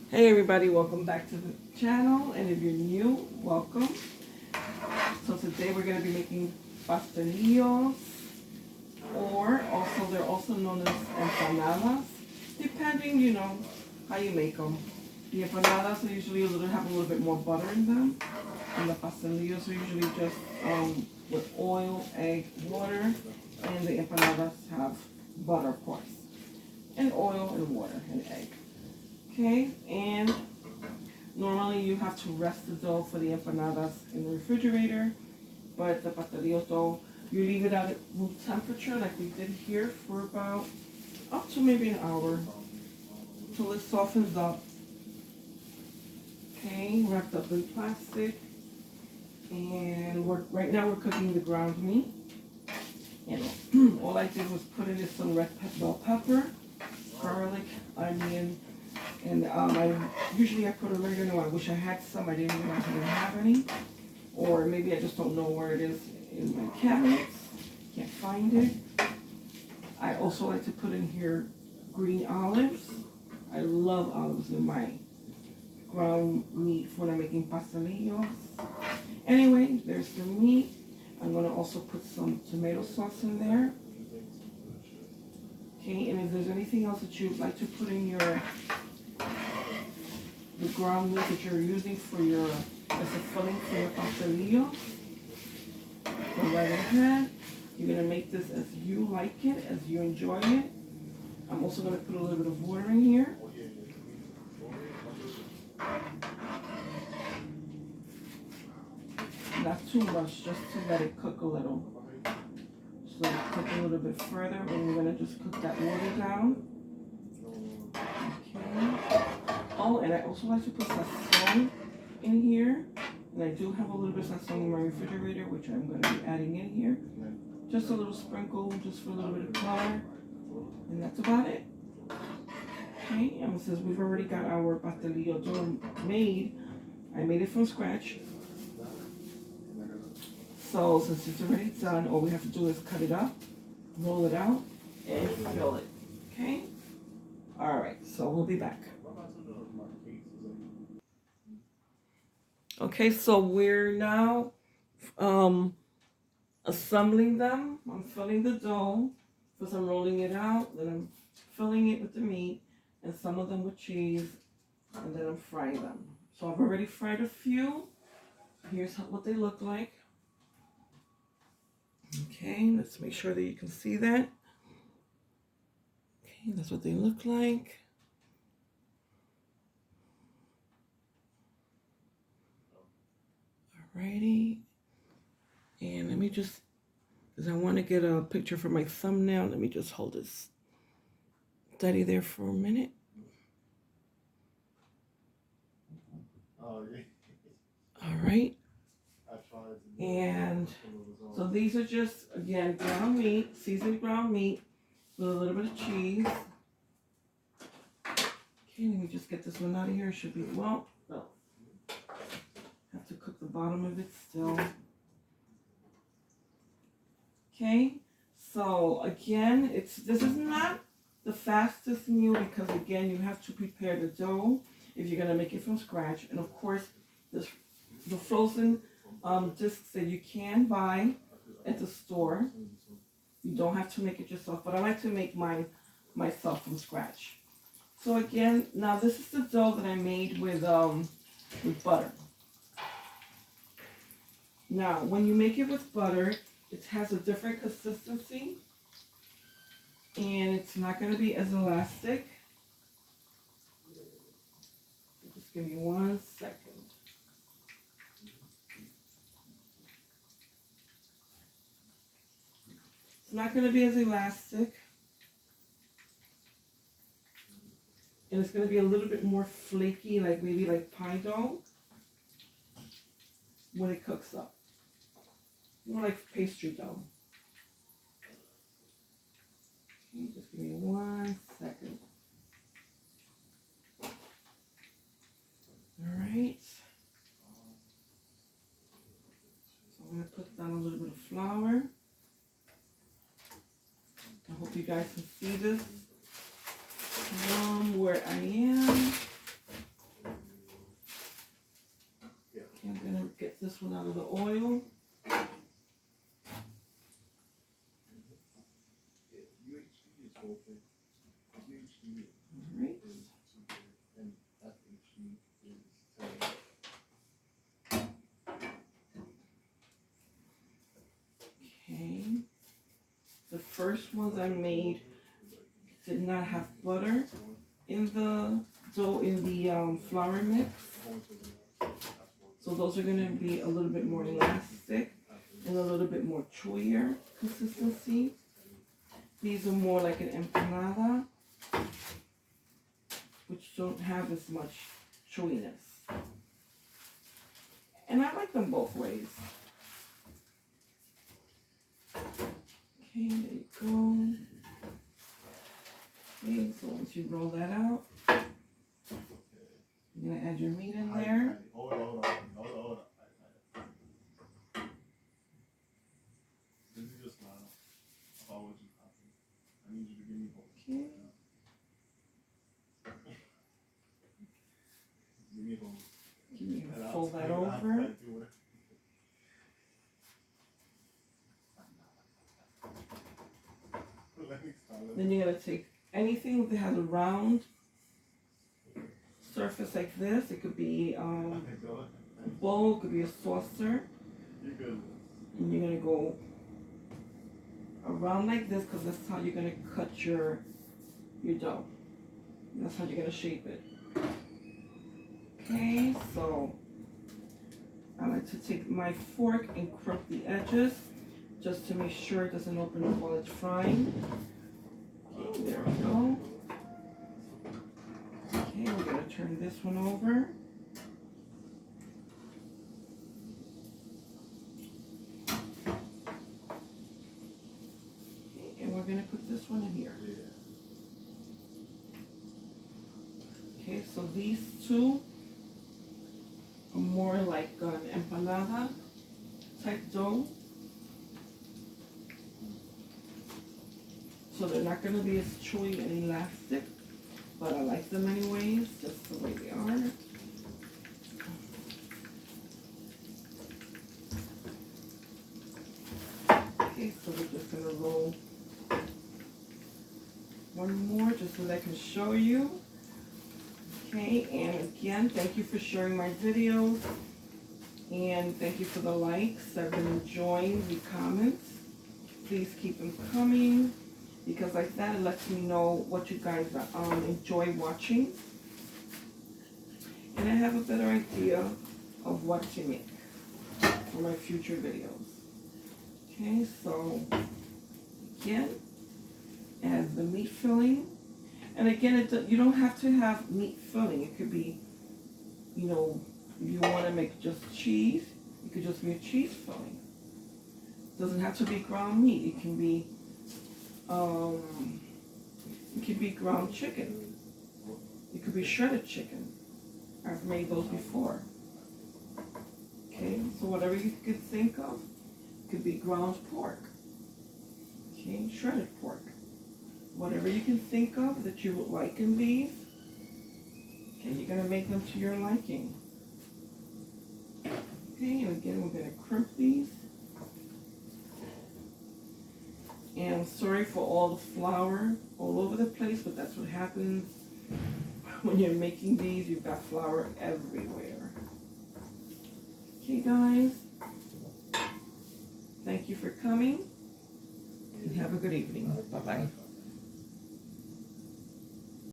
Hey everybody, welcome back to the channel, and if you're new, welcome. So today we're going to be making pastelillos, or also they're also known as empanadas, depending, how you make them. The empanadas are usually have a little bit more butter in them, and the pastelillos are usually just with oil, egg, water, and the empanadas have butter, of course, and oil and water and egg. Okay, and normally you have to rest the dough for the empanadas in the refrigerator, but the pastelillo dough, you leave it at room temperature like we did here for about up to maybe an hour till it softens up. Okay, wrapped up in plastic, and right now we're cooking the ground meat. And all I did was put in some red bell pepper, garlic, onion. And I put oregano. I wish I had some. I didn't have any. Or maybe I just don't know where it is in my cabinets. Can't find it. I also like to put in here green olives. I love olives in my ground meat when I'm making pastelillos. Anyway, there's the meat. I'm going to also put some tomato sauce in there. Okay, and if there's anything else that you'd like to put in the ground meat that you're using as a filling for your pastelillo, go right ahead. You're going to make this as you like it, as you enjoy it. I'm also going to put a little bit of water in here. Not too much, just to let it cook a little. Just let it cook a little bit further, and we're going to just cook that water down. Okay. Oh, and I also like to put sazon in here. And I do have a little bit of sazon in my refrigerator, which I'm going to be adding in here. Just a little sprinkle, just for a little bit of color. And that's about it. Okay, and since we've already got our pastelillo dough made, I made it from scratch. So since it's already done, all we have to do is cut it up, roll it out, and fill it. Okay? Alright, so we'll be back. Okay, so we're now assembling them. I'm filling the dough. First I'm rolling it out, then I'm filling it with the meat, and some of them with cheese, and then I'm frying them. So I've already fried a few. Here's what they look like. Okay, let's make sure that you can see that. Okay, that's what they look like. Alrighty. And let me just, because I want to get a picture for my thumbnail, let me just hold this steady there for a minute. Alright. And so these are just, again, ground meat, seasoned ground meat with a little bit of cheese. Okay, let me just get this one out of here. It should be, well, no. Have to cook the bottom of it still. Okay, so again, this is not the fastest meal because again, you have to prepare the dough if you're gonna make it from scratch, and of course, the frozen discs that you can buy at the store. You don't have to make it yourself, but I like to make mine myself from scratch. So again, now this is the dough that I made with butter. Now, when you make it with butter, it has a different consistency, and it's not going to be as elastic. Just give me 1 second. It's not going to be as elastic, and it's going to be a little bit more flaky, maybe like pie dough when it cooks up. More like pastry dough. Okay, just give me 1 second. All right. So I'm going to put down a little bit of flour. I hope you guys can see this from where I am. this one out of the oil. Alright. Okay. The first ones I made did not have butter in the dough, in the flour mix. So those are going to be a little bit more elastic and a little bit more chewier consistency. These are more like an empanada, which don't have as much chewiness. And I like them both ways. Okay, there you go. Okay, so once you roll that out, you're going to add your meat in there. Hold on. This is just now. About what you happen. I need you to give me both. Okay. Give me both. Fold that over. Then you're going to take anything that has a round surface like this. It could be a bowl, it could be a saucer. And you're going to go around like this because that's how you're going to cut your dough. That's how you're going to shape it. Okay, so I like to take my fork and crimp the edges just to make sure it doesn't open up while it's frying. Okay, there we go. Okay, we're going to turn this one over. Okay, and we're going to put this one in here. Okay, so these two are more like an empanada type dough. So they're not going to be as chewy and elastic, but I like them anyways, just the way they are. Okay, so we're just going to roll one more just so that I can show you. Okay, and again, thank you for sharing my videos, and thank you for the likes. I've been enjoying the comments. Please keep them coming, because like that it lets me know what you guys enjoy watching, and I have a better idea of what to make for my future videos. Okay, so again, add the meat filling. And again, you don't have to have meat filling. It could be, you know, if you want to make just cheese, it could just be a cheese filling. It doesn't have to be ground meat. It can be ground chicken. It could be shredded chicken. I've made those before. Okay, so whatever you could think of. It could be ground pork. Okay, shredded pork. Whatever you can think of that you would like in these. Okay, you're going to make them to your liking. Okay, and again, we're going to crimp these. And I'm sorry for all the flour all over the place, but that's what happens when you're making these. You've got flour everywhere. Okay, guys. Thank you for coming. And have a good evening. Bye-bye.